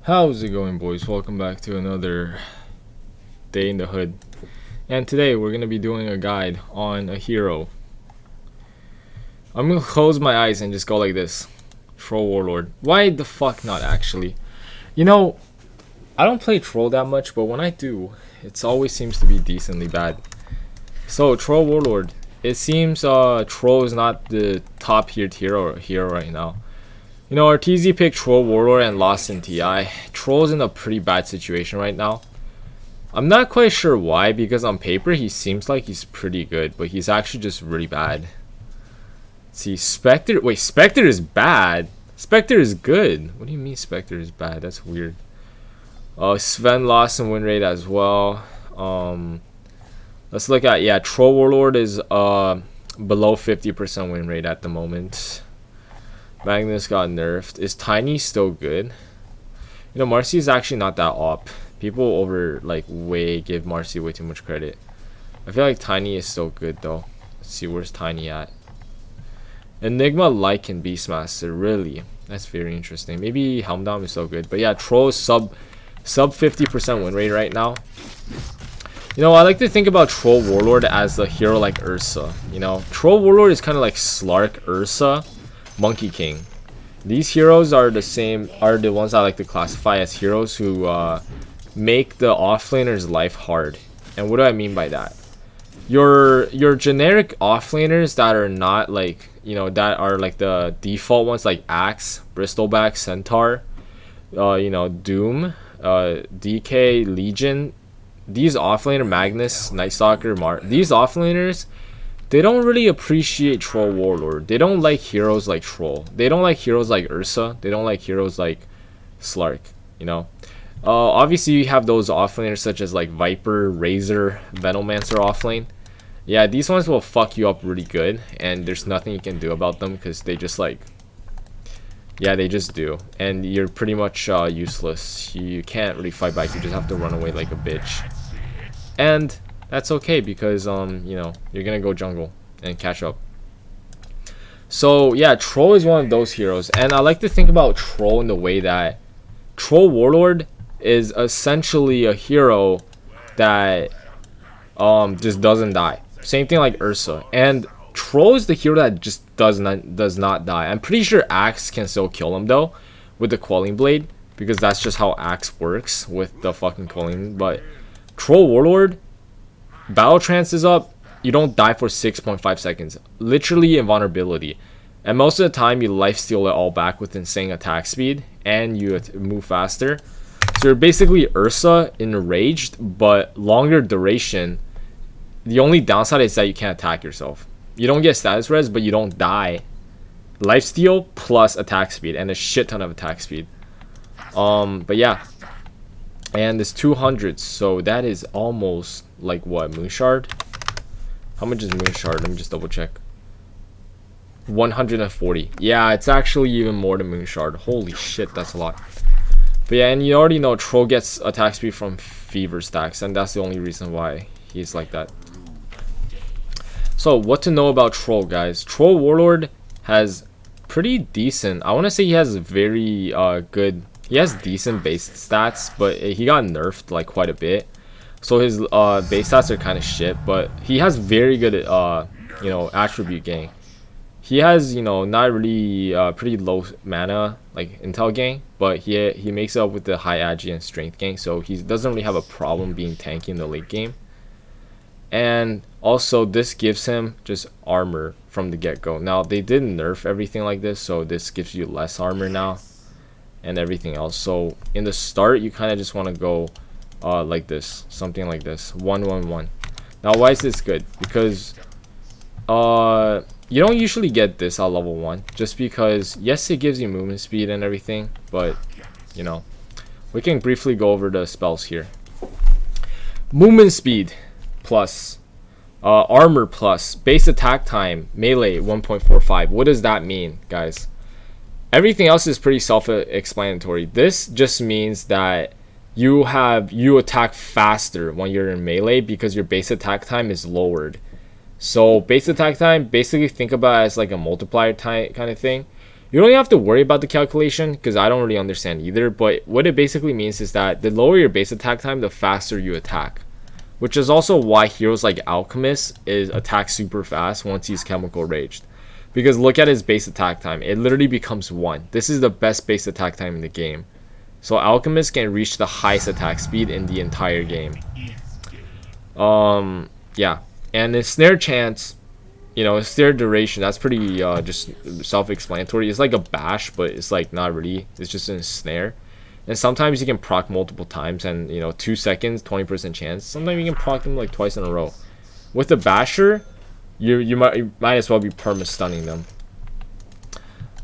How's it going, boys? Welcome back to another day in the hood. And today we're going to be doing a guide on a hero. I'm going to close my eyes and just go like this. Troll Warlord. Why the fuck not, actually? You know, I don't play Troll that much, but when I do, it always seems to be decently bad. So, Troll Warlord. It seems Troll is not the top tiered hero right now. You know, RTZ picked Troll Warlord and lost in TI. Troll's in a pretty bad situation right now. I'm not quite sure why, because on paper he seems like he's pretty good, but he's actually just really bad. Let's see, Spectre. Wait, Spectre is bad? Spectre is good. What do you mean Spectre is bad? That's weird. Sven lost in win rate as well. Let's look at, yeah, Troll Warlord is below 50% win rate at the moment. Magnus got nerfed. Is Tiny still good? You know, Marcy is actually not that op. People give Marcy way too much credit. I feel like Tiny is still good though. Let's see, where's Tiny at? Enigma, Lycan, and Beastmaster. Really? That's very interesting. Maybe Helmdom is so good. But yeah, Troll is sub 50% win rate right now. You know, I like to think about Troll Warlord as a hero like Ursa. You know, Troll Warlord is kind of like Slark, Ursa, Monkey King. These heroes are the ones I like to classify as heroes who make the offlaner's life hard. And what do I mean by that? Your generic offlaners that are not like, you know, that are like the default ones like Axe, Bristleback, Centaur, you know, Doom, DK, Legion. These offlaner, Magnus, Night Stalker, these offlaners, they don't really appreciate Troll Warlord. They don't like heroes like Troll. They don't like heroes like Ursa. They don't like heroes like Slark, you know. Obviously, you have those offlaners such as like Viper, Razor, Venomancer offlane. Yeah, these ones will fuck you up really good, and there's nothing you can do about them because they just like... Yeah, they just do. And you're pretty much useless. You can't really fight back. You just have to run away like a bitch. And that's okay because, you know, you're gonna go jungle and catch up. So, yeah, Troll is one of those heroes. And I like to think about Troll in the way that Troll Warlord is essentially a hero that just doesn't die. Same thing like Ursa. And Troll is the hero that just does not die. I'm pretty sure Axe can still kill him though with the Quelling Blade, because that's just how Axe works with the fucking Quelling. But Troll Warlord, Battle Trance is up, you don't die for 6.5 seconds. Literally invulnerability. And most of the time you lifesteal it all back with insane attack speed and you move faster. So you're basically Ursa enraged, but longer duration. The only downside is that you can't attack yourself. You don't get status res, but you don't die. Lifesteal plus attack speed and a shit ton of attack speed. But yeah. And it's 200, so that is almost like what, Moonshard? How much is Moonshard? Let me just double check. 140. Yeah, it's actually even more than Moonshard. Holy shit, that's a lot. But yeah, and you already know Troll gets attack speed from Fever stacks, and that's the only reason why he's like that. So, what to know about Troll, guys? Troll Warlord has pretty decent... I want to say he has very good... He has decent base stats, but he got nerfed like quite a bit. So his base stats are kind of shit, but he has very good, you know, attribute gang. He has, you know, not really pretty low mana, like intel gang, but he makes it up with the high agi and strength gang, so he doesn't really have a problem being tanky in the late game. And also this gives him just armor from the get-go. Now they did nerf everything like this, so this gives you less armor now and everything else. So in the start you kind of just want to go like this, something like this, 1-1-1. Now why is this good? Because you don't usually get this at level 1, just because yes, it gives you movement speed and everything, but you know, we can briefly go over the spells here. Movement speed plus, armor plus, base attack time, melee 1.45. What does that mean, guys? Everything else is pretty self-explanatory. This just means that you attack faster when you're in melee because your base attack time is lowered. So base attack time, basically think about it as like a multiplier time kind of thing. You don't have to worry about the calculation because I don't really understand either, but what it basically means is that the lower your base attack time, the faster you attack. Which is also why heroes like Alchemist is attack super fast once he's chemical raged. Because look at his base attack time. It literally becomes 1. This is the best base attack time in the game. So Alchemist can reach the highest attack speed in the entire game. Yeah. And his snare chance, you know, his snare duration, that's pretty just self-explanatory. It's like a bash, but it's like not really. It's just a snare. And sometimes you can proc multiple times, and you know, 2 seconds, 20% chance. Sometimes you can proc them like twice in a row. With the basher, you might as well be perma stunning them.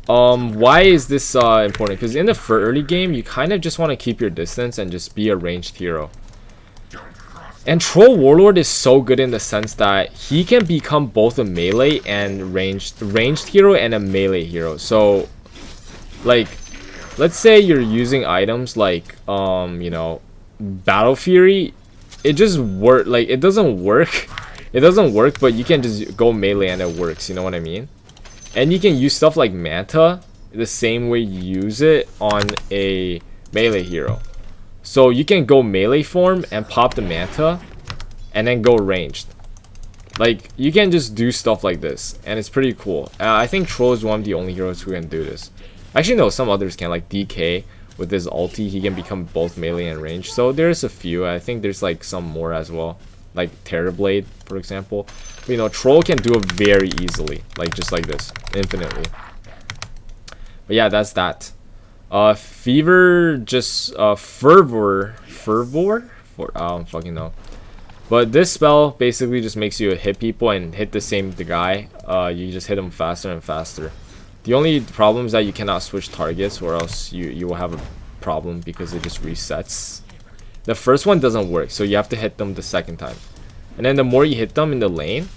Why is this important? Because in the early game, you kind of just want to keep your distance and just be a ranged hero. And Troll Warlord is so good in the sense that he can become both a melee and ranged hero and a melee hero. So, like, let's say you're using items like you know, Battle Fury. It just it doesn't work, but you can just go melee and it works, you know what I mean? And you can use stuff like Manta the same way you use it on a melee hero. So you can go melee form and pop the Manta and then go ranged. Like, you can just do stuff like this, and it's pretty cool. I think Troll is one of the only heroes who can do this. Actually, no, some others can, like DK. With his ulti, he can become both melee and ranged. So there's a few. I think there's like some more as well, like Terrorblade, for example. But, you know, Troll can do it very easily, like just like this, infinitely. But yeah, that's that. Fever, just fervor, I don't fucking know. But this spell basically just makes you hit people and hit the guy. You just hit them faster and faster. The only problem is that you cannot switch targets, or else you will have a problem because it just resets. The first one doesn't work, so you have to hit them the second time. And then the more you hit them in the lane,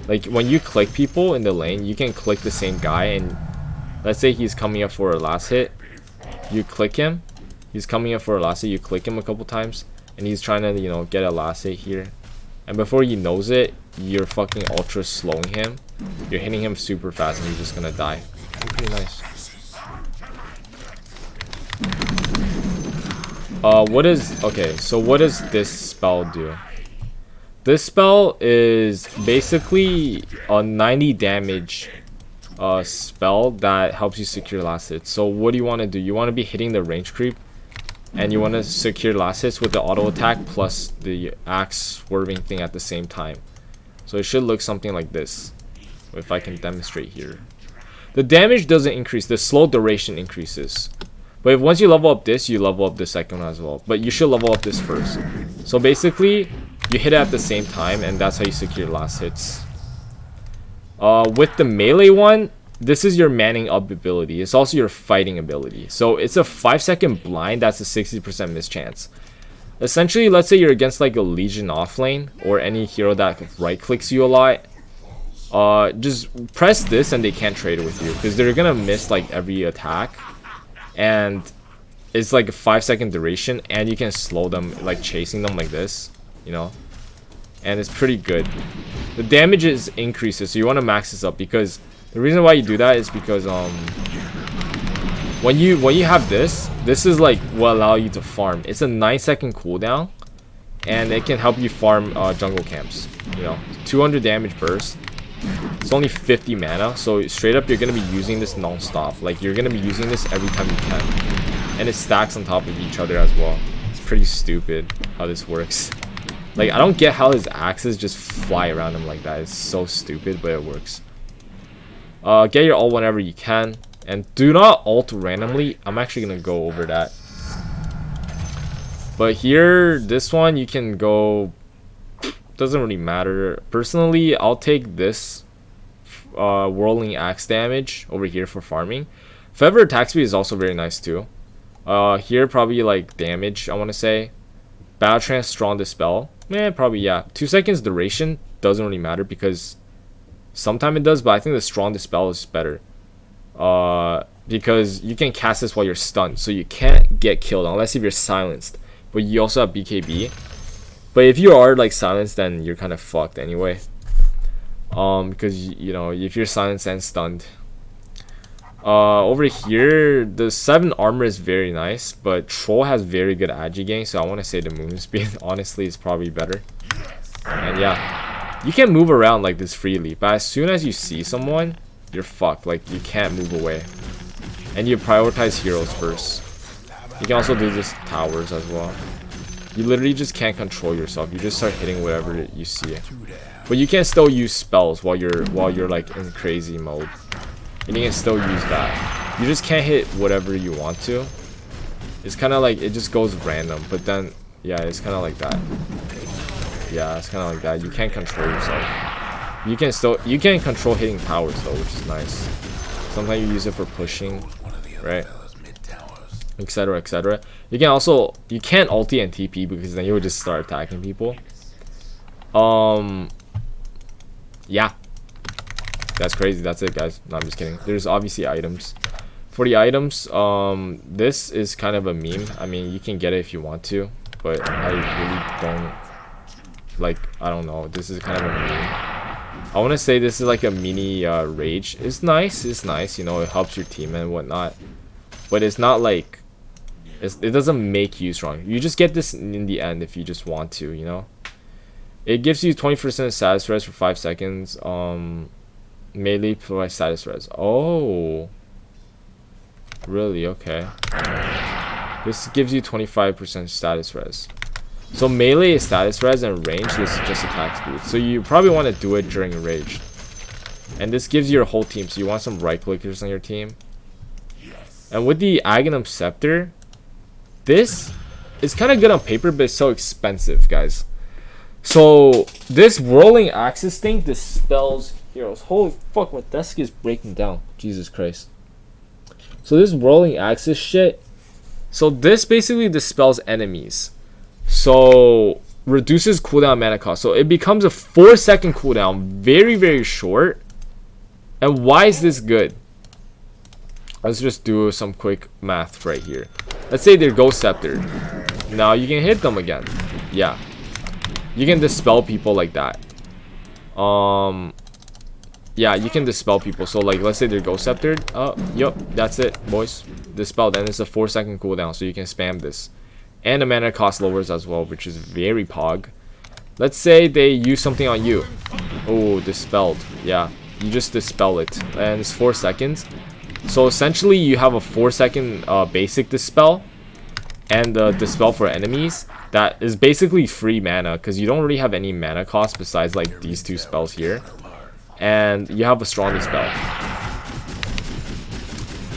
like when you click people in the lane, you can click the same guy, and let's say he's coming up for a last hit. You click him. He's coming up for a last hit. You click him a couple times, and he's trying to, you know, get a last hit here. And before he knows it, you're fucking ultra slowing him. You're hitting him super fast, and he's just gonna die. Pretty nice. So what does this spell do? This spell is basically a 90 damage spell that helps you secure last hits. So what do you want to do? You want to be hitting the range creep, and you want to secure last hits with the auto attack plus the axe swerving thing at the same time. So it should look something like this, if I can demonstrate here. The damage doesn't increase, the slow duration increases. But if once you level up this, you level up the second one as well. But you should level up this first. So basically, you hit it at the same time, and that's how you secure last hits. With the melee one, this is your manning up ability. It's also your fighting ability. So it's a 5-second blind, that's a 60% miss chance. Essentially, let's say you're against like a Legion offlane, or any hero that right clicks you a lot. Just press this and they can't trade it with you, because they're gonna miss like every attack, and it's like a 5-second duration, and you can slow them like chasing them like this, you know, and it's pretty good. The damage increases, so you want to max this up, because the reason why you do that is because when you have this is like what allow you to farm. It's a 9-second cooldown, and it can help you farm jungle camps, you know. 200 damage burst. It's only 50 mana, so straight up you're gonna be using this non-stop. Like, you're gonna be using this every time you can, and it stacks on top of each other as well. It's pretty stupid how this works. Like, I don't get how his axes just fly around him like that. It's so stupid, but it works. Get your ult whenever you can, and do not ult randomly. I'm actually gonna go over that. But here, this one you can go. Doesn't really matter. Personally, I'll take this whirling axe damage over here for farming. Feather attack speed is also very nice too. Here probably like damage, I want to say. Battle trance, strong dispel. Probably yeah. 2 seconds duration doesn't really matter, because sometimes it does, but I think the strong dispel is better. Because you can cast this while you're stunned, so you can't get killed unless if you're silenced. But you also have BKB. But if you are like silenced, then you're kind of fucked anyway. Because you know, if you're silenced and stunned. Over here, the 7 armor is very nice, but Troll has very good agi gang, so I want to say the movement speed, honestly, is probably better. And yeah, you can move around like this freely, but as soon as you see someone, you're fucked. Like, you can't move away. And you prioritize heroes first. You can also do this towers as well. You literally just can't control yourself. You just start hitting whatever you see. But you can still use spells while you're like in crazy mode. And you can still use that. You just can't hit whatever you want to. It's kind of like it just goes random. But then, yeah, it's kind of like that. Yeah, it's kind of like that. You can't control yourself. You can control hitting towers though, which is nice. Sometimes you use it for pushing, right? Etc. etc. You can't ulti and TP because then you would just start attacking people. Yeah, that's crazy. That's it, guys. No, I'm just kidding. There's obviously items. For the items, this is kind of a meme. I mean, you can get it if you want to, but I really don't. Like, I don't know. This is kind of a meme. I want to say this is like a mini rage. It's nice. It's nice. You know, it helps your team and whatnot. But it's not like it doesn't make you strong. You just get this in the end if you just want to. You know. It gives you 20% status res for 5 seconds. Melee plus status res. Oh, really? Okay. This gives you 25% status res. So melee is status res and range is just attack speed. So you probably want to do it during rage. And this gives your whole team. So you want some right clickers on your team. And with the Aghanim Scepter, this is kind of good on paper, but it's so expensive, guys. So this rolling axis thing dispels heroes. Holy fuck, my desk is breaking down. Jesus Christ. So this rolling axis shit. So this basically dispels enemies. So reduces cooldown mana cost. So it becomes a 4-second cooldown. Very, very short. And why is this good? Let's just do some quick math right here. Let's say they're Ghost Scepter. Now you can hit them again. Yeah. You can dispel people like that. Yeah, you can dispel people. So like, let's say they're Ghost Sceptered. Yep, that's it, boys. Dispelled. And it's a 4-second cooldown, so you can spam this. And the mana cost lowers as well, which is very pog. Let's say they use something on you. Oh, dispelled. Yeah, you just dispel it, and it's 4 seconds. So essentially, you have a 4-second basic dispel, and the dispel for enemies that is basically free mana because you don't really have any mana cost besides like these 2 spells here, and you have a strong dispel.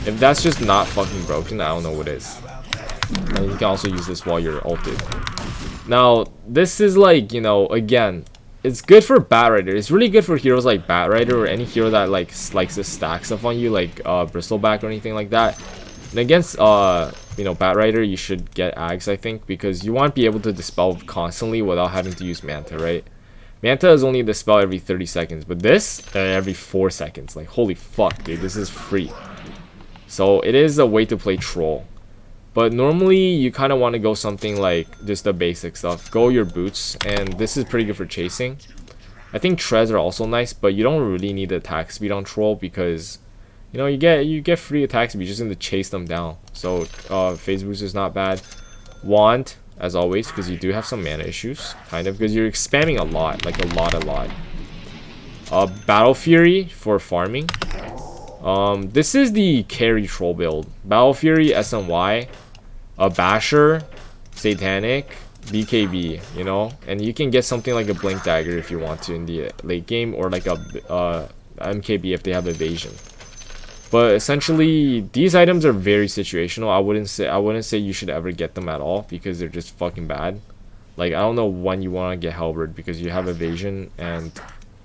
If that's just not fucking broken, I don't know what is. And you can also use this while you're ulted. Now, this is like, you know, again, it's good for Batrider. It's really good for heroes like Batrider or any hero that like likes to stack stuff on you, like Bristleback or anything like that. And against you know, Batrider, you should get Ags, I think, because you want to be able to dispel constantly without having to use Manta, right? Manta is only dispel every 30 seconds, but this every 4 seconds. Like, holy fuck, dude, this is free. So it is a way to play Troll. But normally, you kind of want to go something like just the basic stuff. Go your boots, and this is pretty good for chasing. I think treads are also nice, but you don't really need the attack speed on Troll because, you know, you get free attack speed just to chase them down. So phase boost is not bad. Wand, as always, because you do have some mana issues, kind of, because you're spamming a lot, like a lot. Battle Fury for farming. This is the carry Troll build. Battle Fury, SNY. Basher, Satanic, BKB, you know, and you can get something like a Blink Dagger if you want to in the late game, or like a MKB if they have evasion. But essentially, these items are very situational. I wouldn't say you should ever get them at all because they're just fucking bad. Like, I don't know when you want to get Halberd because you have evasion, and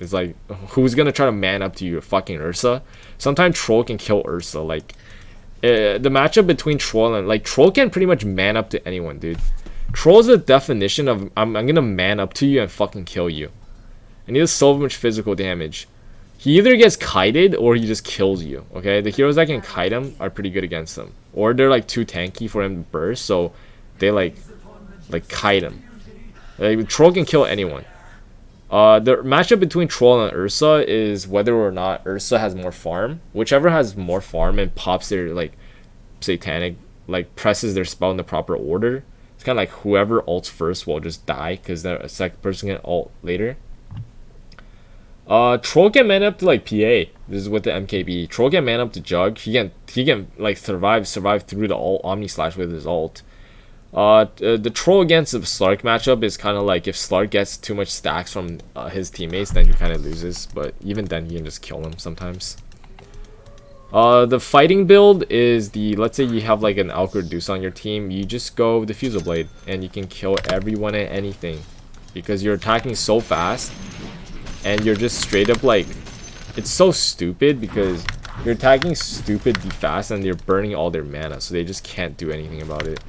it's like, who's gonna try to man up to you? Fucking Ursa. Sometimes Troll can kill Ursa. Like, the matchup between Troll and, like, Troll can pretty much man up to anyone, dude. Troll is the definition of I'm gonna man up to you and fucking kill you. And he does so much physical damage. He either gets kited or he just kills you. Okay, the heroes that can kite him are pretty good against him, or they're like too tanky for him to burst, so they like kite him. Like, Troll can kill anyone. The matchup between Troll and Ursa is whether or not Ursa has more farm. Whichever has more farm and pops their like satanic, like presses their spell in the proper order. It's kind of like whoever ults first will just die because the second person can ult later. Troll can man up to like PA. This is with the MKB. Troll can man up to Jug. He can like survive through the ult Omni Slash with his ult. The Troll against the Slark matchup is kind of like if Slark gets too much stacks from his teammates, then he kind of loses. But even then, he can just kill him sometimes. The fighting build is the, let's say you have like an Alk or Deuce on your team, you just go Diffusal Blade and you can kill everyone and anything because you're attacking so fast and you're just straight up like, it's so stupid because you're attacking stupidly fast and you're burning all their mana, so they just can't do anything about it.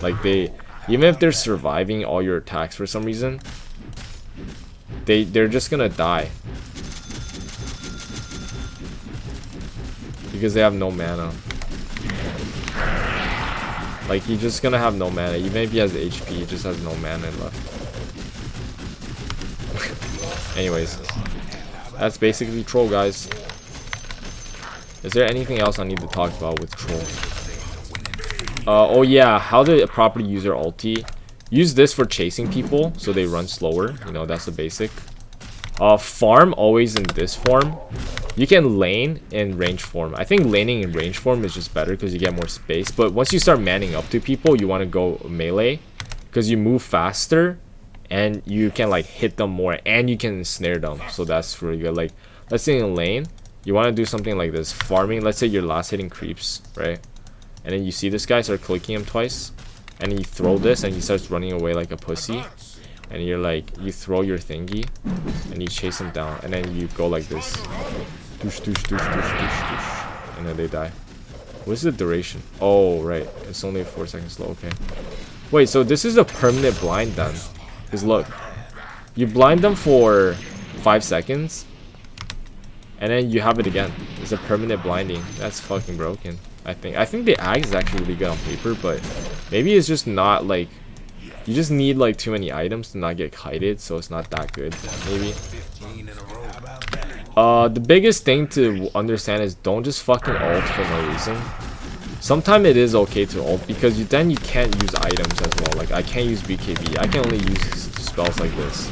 Like even if they're surviving all your attacks for some reason, they're just gonna die because they have no mana. Like he's just gonna have no mana. Even if he has HP, he just has no mana left. Anyways, that's basically Troll, guys. Is there anything else I need to talk about with Troll? Oh yeah, how to properly use your ulti. Use this for chasing people so they run slower. You know, that's the basic. Farm always in this form. You can lane in range form. I think laning in range form is just better because you get more space. But once you start manning up to people, you want to go melee because you move faster and you can like hit them more and you can snare them. So that's really good. Like let's say in lane, you want to do something like this. Farming, let's say you're last hitting creeps, right? And then you see this guy start clicking him twice. And you throw this and he starts running away like a pussy. And you're like, you throw your thingy and you chase him down. And then you go like this. Doosh, doosh, doosh, doosh, doosh, doosh. And then they die. What's the duration? Oh, right. It's only 4 seconds slow. Okay. Wait, so this is a permanent blind then. Because look. You blind them for 5 seconds. And then you have it again. It's a permanent blinding. That's fucking broken. I think the Ag is actually really good on paper, but maybe it's just not like, you just need like too many items to not get kited, so it's not that good. Maybe. The biggest thing to understand is don't just fucking ult for no reason. Sometimes it is okay to ult because then you can't use items as well. Like I can't use BKB. I can only use spells like this.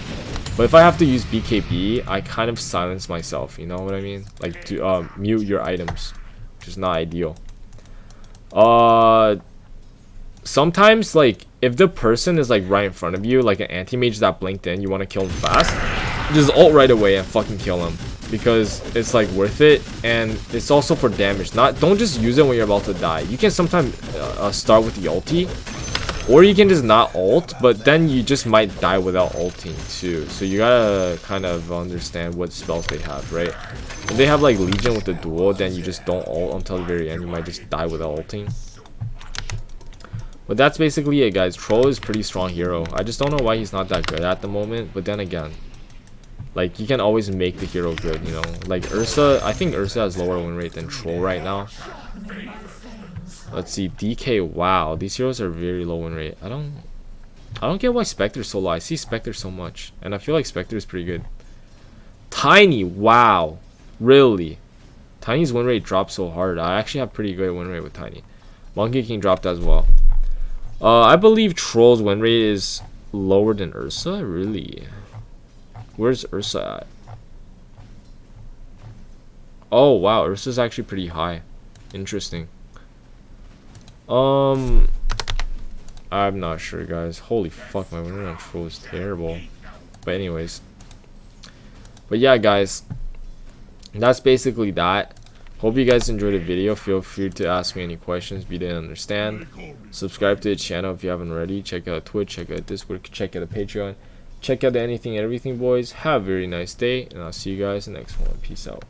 But if I have to use BKB, I kind of silence myself. You know what I mean? Like to mute your items, which is not ideal. Sometimes like if the person is like right in front of you, like an anti-mage that blinked in, you want to kill him fast, just ult right away and fucking kill him because it's like worth it and it's also for damage. Don't just use it when you're about to die. You can sometimes start with the ulti, or you can just not ult, but then you just might die without ulting too. So you gotta kind of understand what spells they have, right? If they have like Legion with the duel, then you just don't ult until the very end. You might just die without ulting. But that's basically it, guys. Troll is pretty strong hero. I just don't know why he's not that good at the moment. But then again, like you can always make the hero good, you know. Like Ursa, I think Ursa has lower win rate than Troll right now. Let's see, DK. Wow, these heroes are very low win rate. I don't get why Spectre's so low. I see Spectre so much, and I feel like Spectre is pretty good. Tiny, wow, really? Tiny's win rate dropped so hard. I actually have pretty good win rate with Tiny. Monkey King dropped as well. I believe Troll's win rate is lower than Ursa. Really? Where's Ursa at? Oh wow, Ursa's actually pretty high. Interesting. I'm not sure, guys. Holy fuck, my win rate on Troll is terrible. But anyways. But yeah, guys. That's basically that. Hope you guys enjoyed the video. Feel free to ask me any questions if you didn't understand. Subscribe to the channel if you haven't already. Check out Twitch, check out Discord, check out the Patreon. Check out the Anything and Everything boys. Have a very nice day, and I'll see you guys in the next one. Peace out.